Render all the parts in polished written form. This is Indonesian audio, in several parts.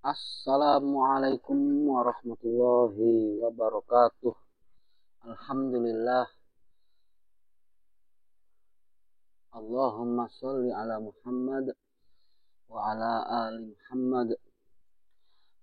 Assalamualaikum warahmatullahi wabarakatuh. Alhamdulillah. Allahumma sholli ala Muhammad wa ala ali Muhammad.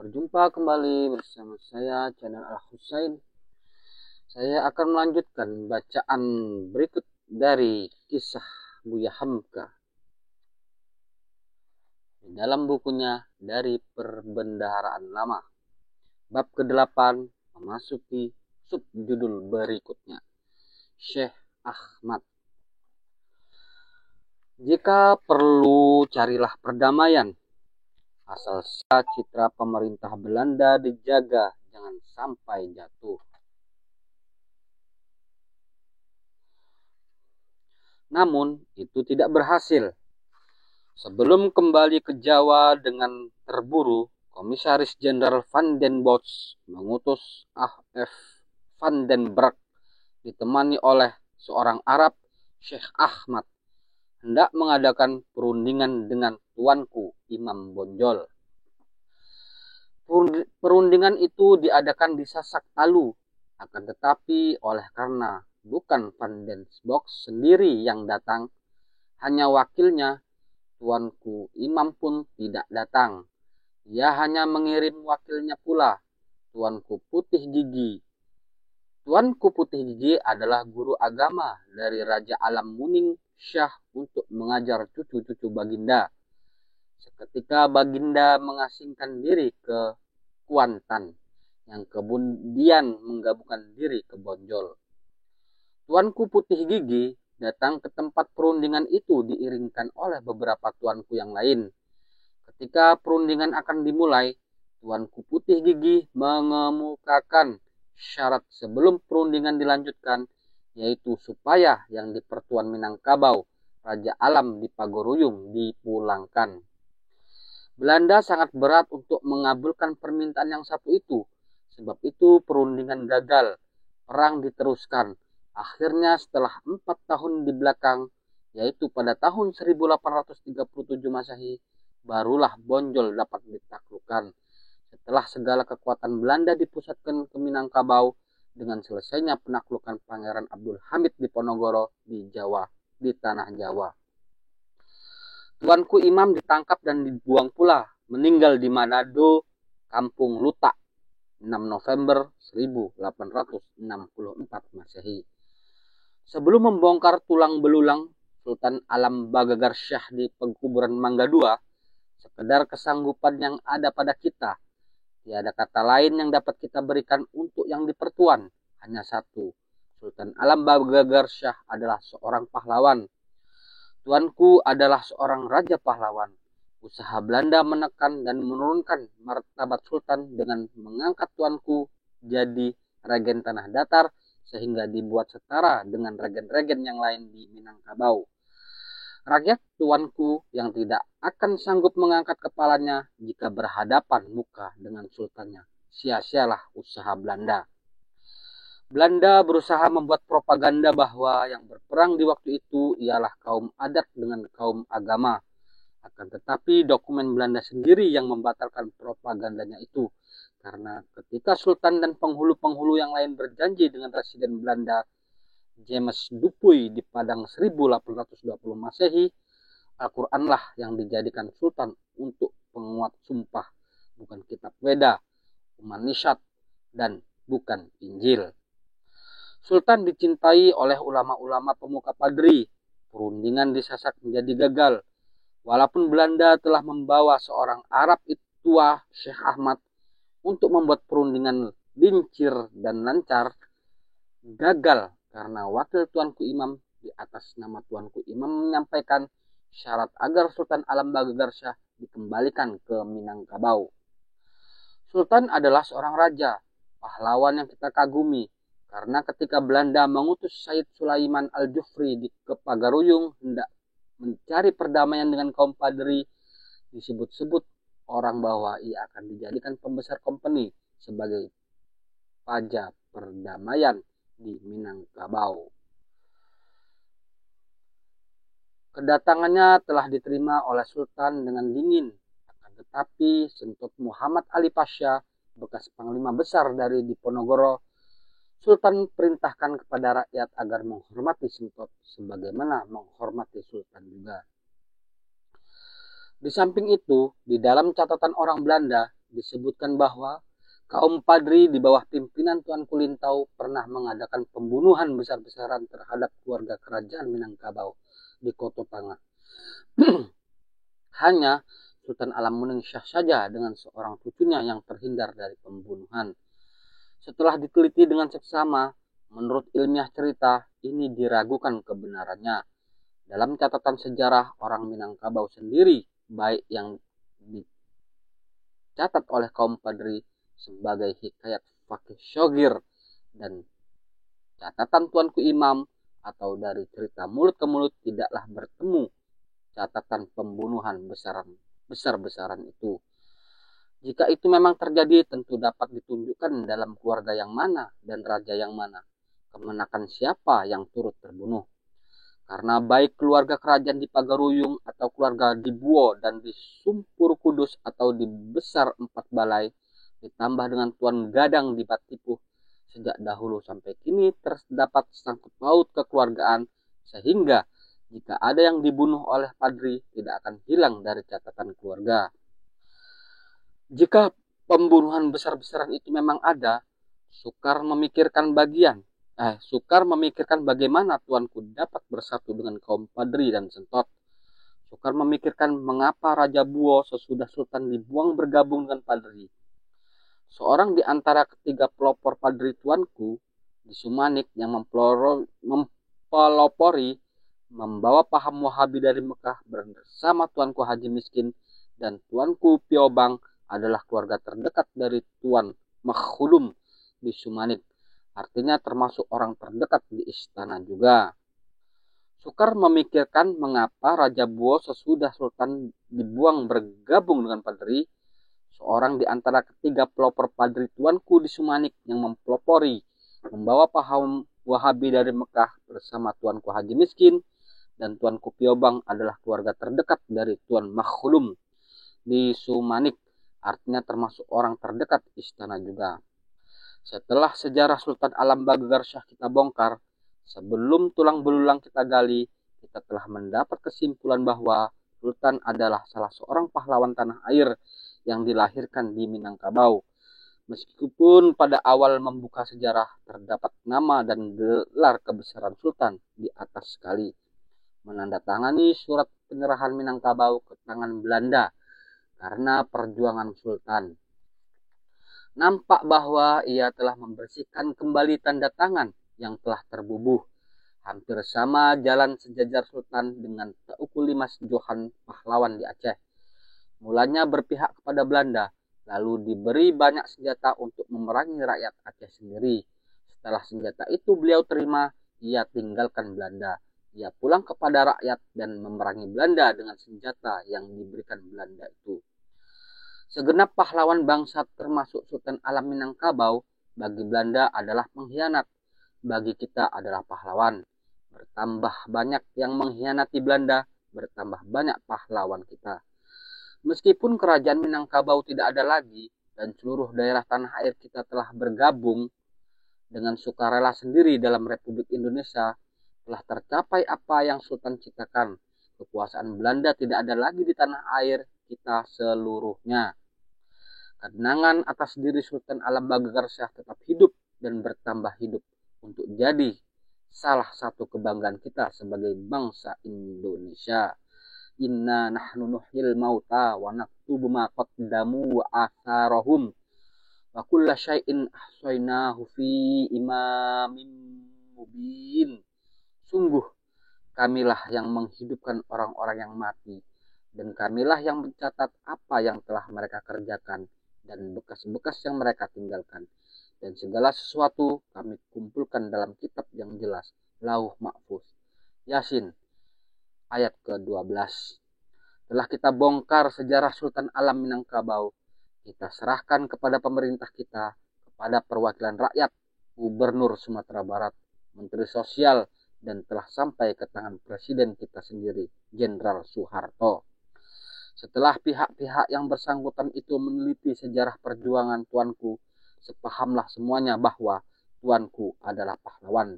Berjumpa kembali bersama saya, channel Al Husain. Saya akan melanjutkan bacaan berikut dari kisah Buya Hamka di dalam bukunya Dari Perbendaharaan Lama. Bab ke-8 memasuki subjudul berikutnya. Syekh Ahmad. Jika perlu, carilah perdamaian. Asal citra pemerintah Belanda dijaga, jangan sampai jatuh. Namun, itu tidak berhasil. Sebelum kembali ke Jawa dengan terburu, Komisaris Jenderal Van den Bosch mengutus A.F. Van den Broek ditemani oleh seorang Arab, Syekh Ahmad, hendak mengadakan perundingan dengan tuanku Imam Bonjol. Perundingan itu diadakan di Sasak Talu, akan tetapi oleh karena bukan Van den Bosch sendiri yang datang, hanya wakilnya, tuanku Imam pun tidak datang. Ia hanya mengirim wakilnya pula, Tuanku Putih Gigi. Tuanku Putih Gigi adalah guru agama dari Raja Alam Muning Syah untuk mengajar cucu-cucu Baginda. Seketika Baginda mengasingkan diri ke Kuantan, yang kemudian menggabungkan diri ke Bonjol. Tuanku Putih Gigi datang ke tempat perundingan itu diiringkan oleh beberapa tuanku yang lain. Ketika perundingan akan dimulai, Tuanku Putih Gigi mengemukakan syarat sebelum perundingan dilanjutkan, yaitu supaya yang di Pertuan Minangkabau, Raja Alam di Pagoruyung, dipulangkan. Belanda sangat berat untuk mengabulkan permintaan yang satu itu. Sebab itu perundingan gagal, perang diteruskan. Akhirnya setelah 4 tahun di belakang, yaitu pada tahun 1837 Masehi, barulah Bonjol dapat ditaklukkan. Setelah segala kekuatan Belanda dipusatkan ke Minangkabau dengan selesainya penaklukan Pangeran Abdul Hamid di Ponorogo di Jawa, di tanah Jawa. Tuanku Imam ditangkap dan dibuang pula, meninggal di Manado, Kampung Lutak, 6 November 1864 Masehi. Sebelum membongkar tulang belulang Sultan Alam Bagagar Syah di pekuburan Mangga II, sekedar kesanggupan yang ada pada kita, tiada kata lain yang dapat kita berikan untuk yang di Pertuan, hanya satu. Sultan Alam Bagagar Syah adalah seorang pahlawan. Tuanku adalah seorang raja pahlawan. Usaha Belanda menekan dan menurunkan martabat Sultan dengan mengangkat tuanku jadi regen tanah datar, sehingga dibuat setara dengan regen-regen yang lain di Minangkabau. Rakyat tuanku yang tidak akan sanggup mengangkat kepalanya jika berhadapan muka dengan sultannya. Sia-sialah usaha Belanda. Belanda berusaha membuat propaganda bahwa yang berperang di waktu itu ialah kaum adat dengan kaum agama. Akan tetapi dokumen Belanda sendiri yang membatalkan propagandanya itu. Karena ketika Sultan dan penghulu-penghulu yang lain berjanji dengan Residen Belanda James Dupuy di Padang 1820 Masehi, Al-Quranlah yang dijadikan Sultan untuk penguat sumpah, bukan kitab Weda, Upanishad, dan bukan Injil. Sultan dicintai oleh ulama-ulama pemuka Padri. Perundingan di Sasak menjadi gagal. Walaupun Belanda telah membawa seorang Arab tua, Syekh Ahmad, untuk membuat perundingan lincir dan lancar, gagal karena wakil Tuanku Imam di atas nama Tuanku Imam menyampaikan syarat agar Sultan Alam Bagagar Syah dikembalikan ke Minangkabau. Sultan adalah seorang raja, pahlawan yang kita kagumi, karena ketika Belanda mengutus Said Sulaiman Al-Jufri ke Pagaruyung hendak mencari perdamaian dengan kaum Padri, disebut-sebut orang bahwa ia akan dijadikan pembesar kompeni sebagai paja perdamaian di Minangkabau. Kedatangannya telah diterima oleh Sultan dengan dingin, akan tetapi Sentut Muhammad Ali Pasha, bekas Panglima Besar dari Diponegoro, Sultan perintahkan kepada rakyat agar menghormati Sentut sebagaimana menghormati Sultan juga. Di samping itu, di dalam catatan orang Belanda disebutkan bahwa kaum Padri di bawah pimpinan Tuan Kulintau pernah mengadakan pembunuhan besar-besaran terhadap keluarga kerajaan Minangkabau di Koto Tangah. Hanya Sultan Alamuningsah saja dengan seorang cucunya yang terhindar dari pembunuhan. Setelah diteliti dengan seksama, menurut ilmiah cerita, ini diragukan kebenarannya. Dalam catatan sejarah orang Minangkabau sendiri, baik yang dicatat oleh kaum Padri sebagai hikayat Fakih Syogir dan catatan Tuanku Imam atau dari cerita mulut ke mulut tidaklah bertemu catatan pembunuhan besar-besaran itu. Jika itu memang terjadi, tentu dapat ditunjukkan dalam keluarga yang mana dan raja yang mana, kemenakan siapa yang turut terbunuh. Karena baik keluarga kerajaan di Pagaruyung atau keluarga di Buo dan di Sumpur Kudus atau di Besar Empat Balai, ditambah dengan Tuan Gadang di Batipuh, sejak dahulu sampai kini terdapat sangkut paut kekeluargaan, sehingga jika ada yang dibunuh oleh Padri tidak akan hilang dari catatan keluarga. Jika pembunuhan besar-besaran itu memang ada, Sukar memikirkan bagaimana tuanku dapat bersatu dengan kaum Padri dan Sentot. Sukar memikirkan mengapa Raja Buo sesudah Sultan dibuang bergabung dengan Padri. Seorang di antara ketiga pelopor Padri tuanku di Sumanik yang mempelopori membawa paham Wahabi dari Mekah bersama tuanku Haji Miskin dan tuanku Piobang adalah keluarga terdekat dari Tuan Makhulum di Sumanik. Artinya termasuk orang terdekat di istana juga. Sukar memikirkan mengapa Raja Buo sesudah Sultan dibuang bergabung dengan Padri. Seorang di antara ketiga pelopor Padri tuanku di Sumanik yang mempelopori membawa paham Wahabi dari Mekah bersama tuanku Haji Miskin dan tuanku Piobang adalah keluarga terdekat dari Tuan Makhulum di Sumanik. Artinya termasuk orang terdekat istana juga. Setelah sejarah Sultan Alam Baghagarsyah kita bongkar, sebelum tulang belulang kita gali, kita telah mendapat kesimpulan bahwa Sultan adalah salah seorang pahlawan tanah air yang dilahirkan di Minangkabau. Meskipun pada awal membuka sejarah terdapat nama dan gelar kebesaran Sultan di atas sekali, menandatangani surat penyerahan Minangkabau ke tangan Belanda karena perjuangan Sultan. Nampak bahwa ia telah membersihkan kembali tanda tangan yang telah terbubuh. Hampir sama jalan sejajar Sultan dengan Teuku Limas Johan pahlawan di Aceh. Mulanya berpihak kepada Belanda, lalu diberi banyak senjata untuk memerangi rakyat Aceh sendiri. Setelah senjata itu beliau terima, ia tinggalkan Belanda. Ia pulang kepada rakyat dan memerangi Belanda dengan senjata yang diberikan Belanda itu. Segenap pahlawan bangsa termasuk Sultan Alam Minangkabau bagi Belanda adalah pengkhianat, bagi kita adalah pahlawan. Bertambah banyak yang mengkhianati Belanda, bertambah banyak pahlawan kita. Meskipun kerajaan Minangkabau tidak ada lagi dan seluruh daerah tanah air kita telah bergabung dengan sukarela sendiri dalam Republik Indonesia, telah tercapai apa yang Sultan ciptakan. Kekuasaan Belanda tidak ada lagi di tanah air kita seluruhnya. Kenangan atas diri Sultan Alam Baghagarsyah tetap hidup dan bertambah hidup untuk jadi salah satu kebanggaan kita sebagai bangsa Indonesia. Inna nahnu nuhyil mauta wa naktubu ma qaddamu wa atharahum wa kulla syai'in ahsaynahu fi imamin mubin. Sungguh kamilah yang menghidupkan orang-orang yang mati, dan kamilah yang mencatat apa yang telah mereka kerjakan dan bekas-bekas yang mereka tinggalkan. Dan segala sesuatu kami kumpulkan dalam kitab yang jelas, Lauh Mahfuz. Yasin ayat ke-12. Setelah kita bongkar sejarah Sultan Alam Minangkabau, kita serahkan kepada pemerintah kita, kepada perwakilan rakyat, Gubernur Sumatera Barat, Menteri Sosial, dan telah sampai ke tangan Presiden kita sendiri, Jenderal Soeharto. Setelah pihak-pihak yang bersangkutan itu meneliti sejarah perjuangan tuanku, sepahamlah semuanya bahwa tuanku adalah pahlawan.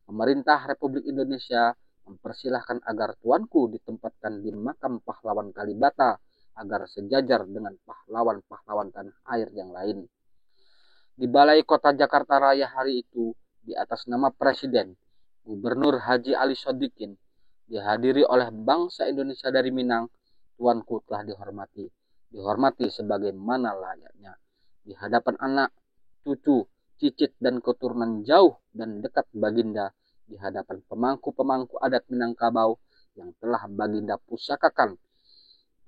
Pemerintah Republik Indonesia mempersilahkan agar tuanku ditempatkan di makam pahlawan Kalibata agar sejajar dengan pahlawan-pahlawan tanah air yang lain. Di Balai Kota Jakarta Raya hari itu, di atas nama Presiden, Gubernur Haji Ali Sodikin, dihadiri oleh bangsa Indonesia dari Minang, tuanku telah dihormati sebagaimana layaknya, di hadapan anak, cucu, cicit dan keturunan jauh dan dekat Baginda, di hadapan pemangku-pemangku adat Minangkabau yang telah Baginda pusakakan,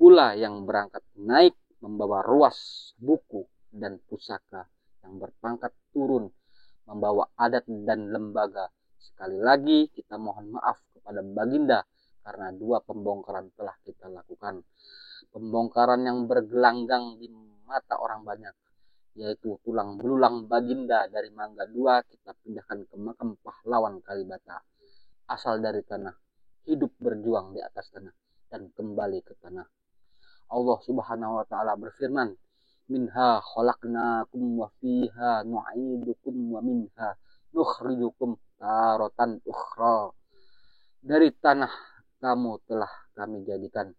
pula yang berangkat naik membawa ruas buku dan pusaka, yang berpangkat turun membawa adat dan lembaga. Sekali lagi kita mohon maaf kepada Baginda karena dua pembongkaran telah kita lakukan. Pembongkaran yang bergelanggang di mata orang banyak, yaitu tulang belulang Baginda dari Mangga II kita pindahkan ke makam pahlawan Kalibata, asal dari tanah, hidup berjuang di atas tanah, dan kembali ke tanah. Allah Subhanahu wa taala berfirman, minha khalaqnakum wa fiha nu'idukum wa minha nukhrijukum taratan ukhra. Dari tanah kamu telah kami jadikan,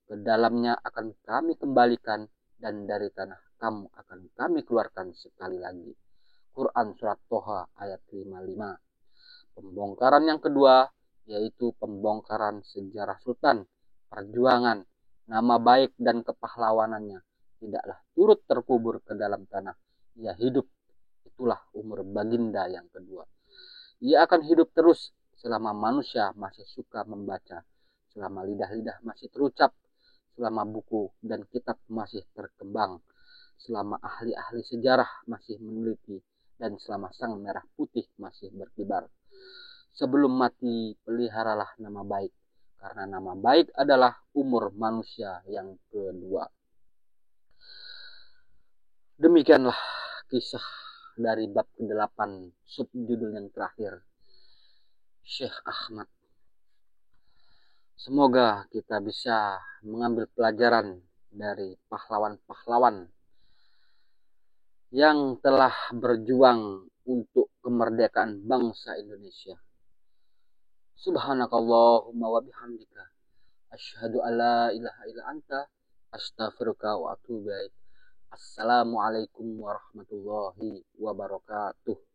ke dalamnya akan kami kembalikan, dan dari tanah kamu akan kami keluarkan sekali lagi. Quran Surat Toha ayat 55. Pembongkaran yang kedua yaitu pembongkaran sejarah Sultan, perjuangan, nama baik dan kepahlawanannya tidaklah turut terkubur ke dalam tanah. Ia hidup, itulah umur Baginda yang kedua. Ia akan hidup terus selama manusia masih suka membaca, selama lidah-lidah masih terucap, selama buku dan kitab masih berkembang, selama ahli-ahli sejarah masih meneliti, dan selama sang merah putih masih berkibar. Sebelum mati, peliharalah nama baik, karena nama baik adalah umur manusia yang kedua. Demikianlah kisah dari bab ke-8, subjudul yang terakhir, Syekh Ahmad. Semoga kita bisa mengambil pelajaran dari pahlawan-pahlawan yang telah berjuang untuk kemerdekaan bangsa Indonesia. Subhanakallahumma wa bihamdika asyhadu an la ilaha illa anta astaghfiruka wa atubu ilaik. Assalamualaikum warahmatullahi wabarakatuh.